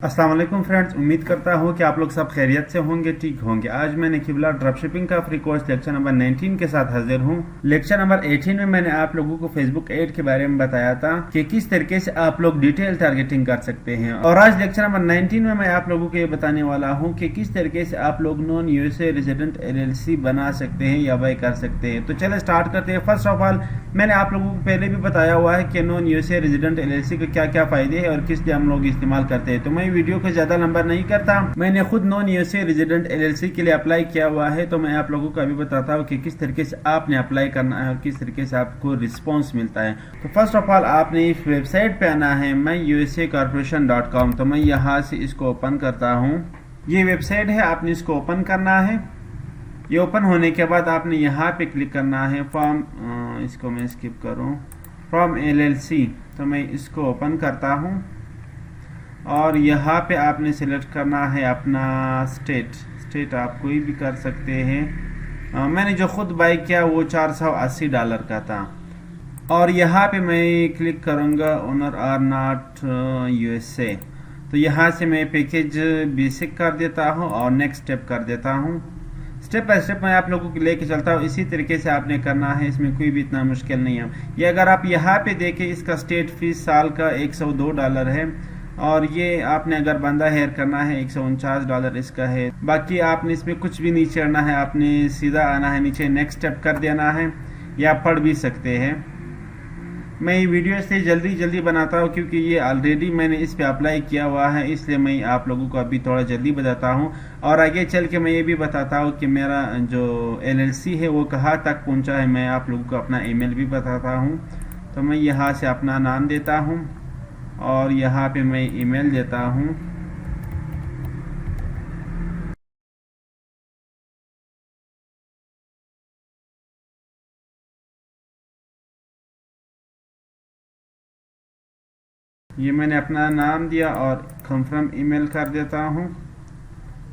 अस्सलाम वालेकुम फ्रेंड्स, उम्मीद करता हूँ कि आप लोग सब खैरियत से होंगे, ठीक होंगे। आज मैंने किबला ड्रॉपशिपिंग का फ्री कोर्स लेक्चर नंबर 19 के साथ हाजिर हूँ। लेक्चर नंबर 18 में मैंने आप लोगों को फेसबुक एड के बारे में बताया था कि किस तरीके से आप लोग डिटेल टारगेटिंग कर सकते हैं, और आज लेक्चर नंबर 19 में मैं आप लोगों को ये बताने वाला हूँ कि किस तरीके से आप लोग नॉन यूएसए रेजिडेंट LLC बना सकते हैं या बाय कर सकते हैं। तो चले स्टार्ट करते हैं। फर्स्ट ऑफ ऑल मैंने आप लोगों को पहले भी बताया हुआ है कि नॉन यूएसए रेजिडेंट LLC के क्या क्या फायदे हैं और किस लिए हम लोग इस्तेमाल करते हैं। तो मैं वीडियो को ज्यादा लंबा नहीं करता, मैंने खुद नॉन यूएसए रेजिडेंट LLC के लिए अप्लाई किया हुआ है, तो मैं आप लोगों को अभी बताता हूँ कि किस तरीके से आपने अप्लाई करना है और किस तरीके से आपको रिस्पॉन्स मिलता है। तो फर्स्ट ऑफ ऑल आपने इस वेबसाइट पे आना है myusacorporation.com। तो मैं यहाँ से इसको ओपन करता हूँ। ये वेबसाइट है, आपने इसको ओपन करना है। ये ओपन होने के बाद आपने यहाँ पे क्लिक करना है फॉर्म, इसको मैं स्किप करूँ, फ्रॉम LLC। तो मैं इसको ओपन करता हूँ और यहाँ पे आपने सिलेक्ट करना है अपना स्टेट आप कोई भी कर सकते हैं। मैंने जो खुद बाई किया वो $480 का था। और यहाँ पे मैं क्लिक करूँगा ओनर आर नॉट USA। तो यहाँ से मैं पैकेज बेसिक कर देता हूँ और नेक्स्ट स्टेप कर देता हूँ। स्टेप बाय स्टेप मैं आप लोगों को लेके चलता हूँ, इसी तरीके से आपने करना है, इसमें कोई भी इतना मुश्किल नहीं है। ये अगर आप यहाँ पे देखें, इसका स्टेट फीस साल का $102 है, और ये आपने अगर बंदा हेयर करना है $149 इसका है। बाकी आपने इसमें कुछ भी नहीं चढ़ना है, आपने सीधा आना है नीचे, नेक्स्ट स्टेप कर देना है, या पढ़ भी सकते हैं। मैं ये वीडियो इसलिए जल्दी बनाता हूँ क्योंकि ये ऑलरेडी मैंने इस पे अप्लाई किया हुआ है, इसलिए मैं आप लोगों को अभी थोड़ा जल्दी बताता हूँ। और आगे चल के मैं ये भी बताता हूँ कि मेरा जो LLC है वो कहाँ तक पहुँचा है। मैं आप लोगों को अपना ईमेल भी बताता हूँ। तो मैं यहाँ से अपना नाम देता हूँ और यहाँ पे मैं ईमेल देता हूँ। ये मैंने अपना नाम दिया और कंफर्म ईमेल कर देता हूँ,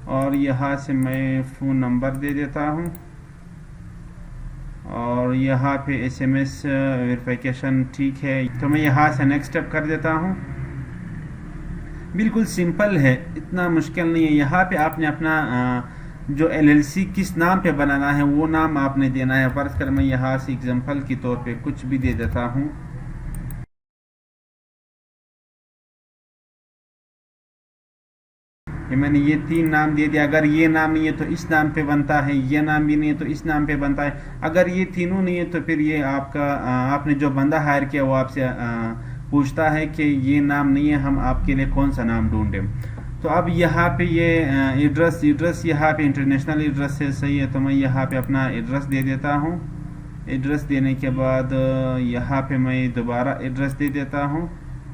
और यहाँ से मैं फ़ोन नंबर दे देता हूँ, और यहाँ पे SMS वेरिफिकेशन ठीक है। तो मैं यहाँ से नेक्स्ट स्टेप कर देता हूँ। बिल्कुल सिंपल है, इतना मुश्किल नहीं है। यहाँ पे आपने अपना जो LLC किस नाम पे बनाना है वो नाम आपने देना है। फर्ज कर मैं यहाँ से एग्जांपल के तौर पे कुछ भी दे देता हूँ। ये मैंने ये 3 नाम दे दिया। अगर ये नाम नहीं है तो इस नाम पे बनता है, ये नाम भी नहीं है तो इस नाम पे बनता है। अगर ये तीनों नहीं है तो फिर ये आपका आपने जो बंदा हायर किया वो आपसे पूछता है कि ये नाम नहीं है, हम आपके लिए कौन सा नाम ढूंढें। तो अब यहाँ पे ये एड्रेस यहाँ पे इंटरनेशनल एड्रेस है, सही है। तो मैं यहाँ पे अपना एड्रेस दे देता हूँ। एड्रेस देने के बाद यहाँ पे मैं दोबारा एड्रेस दे देता हूँ,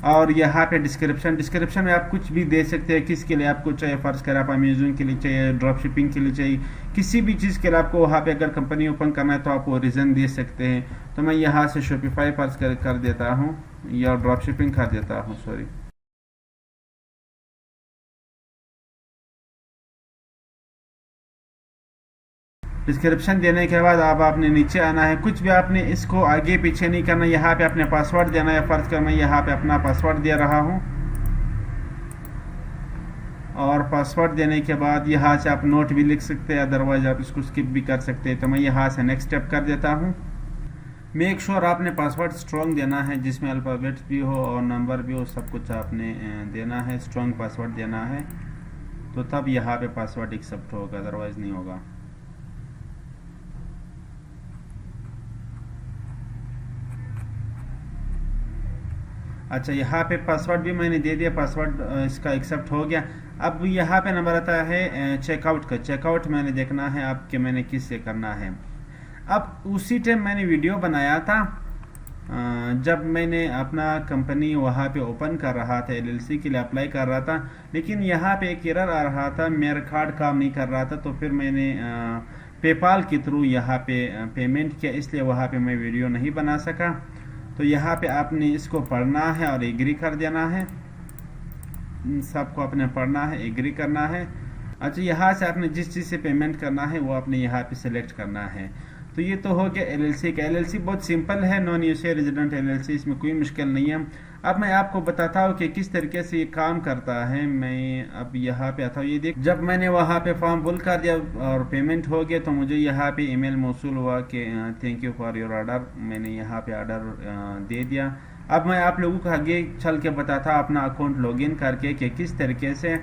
और यहाँ पे डिस्क्रिप्शन में आप कुछ भी दे सकते हैं, किसके लिए आपको चाहिए। फर्ज कर आप अमेजोन के लिए चाहिए, ड्रॉप शिपिंग के लिए चाहिए, किसी भी चीज़ के लिए आपको वहाँ पे अगर कंपनी ओपन करना है तो आप वो रीज़न दे सकते हैं। तो मैं यहाँ से शॉपिफाई फर्ज कर देता हूँ, या ड्रॉप शिपिंग कर देता हूँ, सॉरी। डिस्क्रिप्शन देने के बाद अब आपने नीचे आना है। कुछ भी आपने इसको आगे पीछे नहीं करना। यहाँ पे अपने पासवर्ड देना है। फर्ज कर मैं यहाँ पे अपना पासवर्ड दे रहा हूँ, और पासवर्ड देने के बाद यहाँ से आप नोट भी लिख सकते हैं, अदरवाइज आप इसको स्किप भी कर सकते हैं। तो मैं यहाँ से नेक्स्ट स्टेप कर देता हूँ। मेक श्योर आपने पासवर्ड स्ट्रॉन्ग देना है, जिसमें अल्फ़ाबेट्स भी हो और नंबर भी हो, सब कुछ आपने देना है। स्ट्रॉन्ग पासवर्ड देना है, तो तब यहाँ पे पासवर्ड एक्सेप्ट होगा, अदरवाइज नहीं होगा। अच्छा, यहाँ पे पासवर्ड भी मैंने दे दिया, पासवर्ड इसका एक्सेप्ट हो गया। अब यहाँ पे नंबर आता है चेकआउट का। चेकआउट मैंने देखना है आपके मैंने किससे करना है। अब उसी टाइम मैंने वीडियो बनाया था जब मैंने अपना कंपनी वहाँ पे ओपन कर रहा था, LLC के लिए अप्लाई कर रहा था, लेकिन यहाँ पे एक एरर आ रहा था, मेरा कार्ड काम नहीं कर रहा था। तो फिर मैंने पेपाल के थ्रू यहाँ पे पेमेंट किया, इसलिए वहाँ पे मैं वीडियो नहीं बना सका। तो यहाँ पे आपने इसको पढ़ना है और एग्री कर देना है। सबको आपने पढ़ना है, एग्री करना है। अच्छा, यहाँ से आपने जिस चीज़ से पेमेंट करना है वो आपने यहाँ पे सिलेक्ट करना है। तो ये तो हो गया LLC का। LLC बहुत सिंपल है, नॉन यूएसए रेजिडेंट LLC, इसमें कोई मुश्किल नहीं है। अब मैं आपको बताता हूँ कि किस तरीके से ये काम करता है। मैं अब यहाँ पे आता हूँ, ये देख, जब मैंने वहाँ पे फॉर्म फिल कर दिया और पेमेंट हो गया तो मुझे यहाँ पे ईमेल मौसूल हुआ कि thank you for your order. मैंने यहाँ पे ऑर्डर दे दिया। अब मैं आप लोगों को आगे चल के बताता अपना अकाउंट लॉगिन करके कि किस तरीके से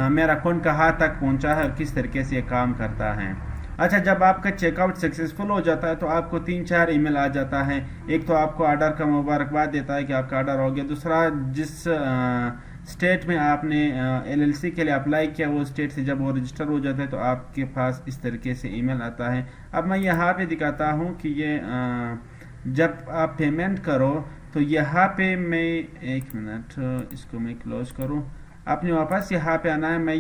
मेरा अकाउंट कहाँ तक पहुँचा है और किस तरीके से ये काम करता है। अच्छा, जब आपका चेकआउट सक्सेसफुल हो जाता है तो आपको 3-4 ईमेल आ जाता है। एक तो आपको ऑर्डर का मुबारकबाद देता है कि आपका ऑर्डर हो गया। दूसरा, जिस स्टेट में आपने एलएलसी के लिए अप्लाई किया वो स्टेट से जब वो रजिस्टर हो जाता है तो आपके पास इस तरीके से ईमेल आता है। अब मैं यहाँ पे दिखाता हूँ कि ये जब आप पेमेंट करो तो यहाँ पे मैं, एक मिनट इसको मैं क्लोज करूँ, आपने वापस यहाँ पे आना है मैं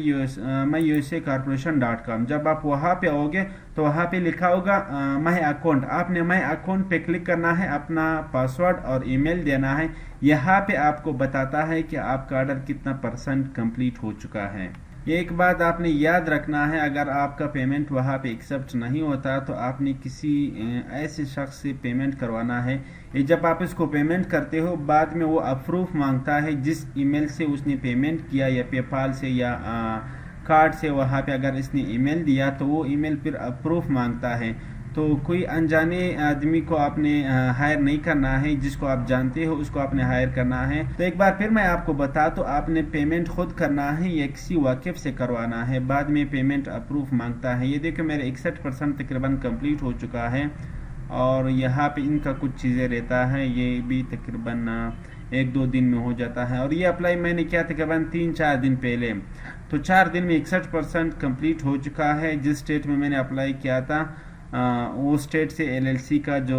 USA corporation.com। जब आप वहाँ पे आओगे तो वहाँ पे लिखा होगा माई अकाउंट। आपने माई अकाउंट पे क्लिक करना है, अपना पासवर्ड और ईमेल देना है। यहाँ पे आपको बताता है कि आपका ऑर्डर कितना % कंप्लीट हो चुका है। ये एक बात आपने याद रखना है, अगर आपका पेमेंट वहाँ पे एक्सेप्ट नहीं होता तो आपने किसी ऐसे शख्स से पेमेंट करवाना है। ये जब आप इसको पेमेंट करते हो बाद में वो अप्रूव मांगता है जिस ईमेल से उसने पेमेंट किया, या पेपाल से या कार्ड से, वहाँ पे अगर इसने ईमेल दिया तो वो ईमेल फिर अप्रूव मांगता है। तो कोई अनजाने आदमी को आपने हायर नहीं करना है, जिसको आप जानते हो उसको आपने हायर करना है। तो एक बार फिर मैं आपको बता, तो आपने पेमेंट खुद करना है या किसी वाकिफ से करवाना है, बाद में पेमेंट अप्रूव मांगता है। ये देखो मेरे 61% तकरीबन कंप्लीट हो चुका है और यहाँ पे इनका कुछ चीज़ें रहता है, ये भी तकरीबन 1-2 दिन में हो जाता है। और ये अप्लाई मैंने किया तकरीबन 3-4 दिन पहले, तो 4 दिन में 61% कंप्लीट हो चुका है। जिस स्टेट में मैंने अप्लाई किया था वो स्टेट से एलएलसी का जो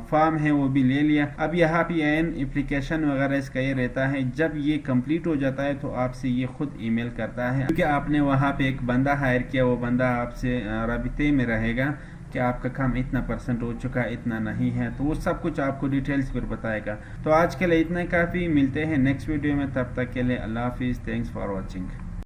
फॉर्म है वो भी ले लिया। अब यहाँ पे एप्लीकेशन वगैरह इसका ये रहता है, जब ये कंप्लीट हो जाता है तो आपसे ये खुद ईमेल करता है, क्योंकि आपने वहाँ पे एक बंदा हायर किया, वो बंदा आपसे राबिते में रहेगा कि आपका काम इतना % हो चुका है, इतना नहीं है, तो वो सब कुछ आपको डिटेल्स फिर बताएगा। तो आज के लिए इतना काफ़ी, मिलते हैं नेक्स्ट वीडियो में, तब तक के लिए अल्लाह हाफिज़, थैंक्स फॉर वॉचिंग।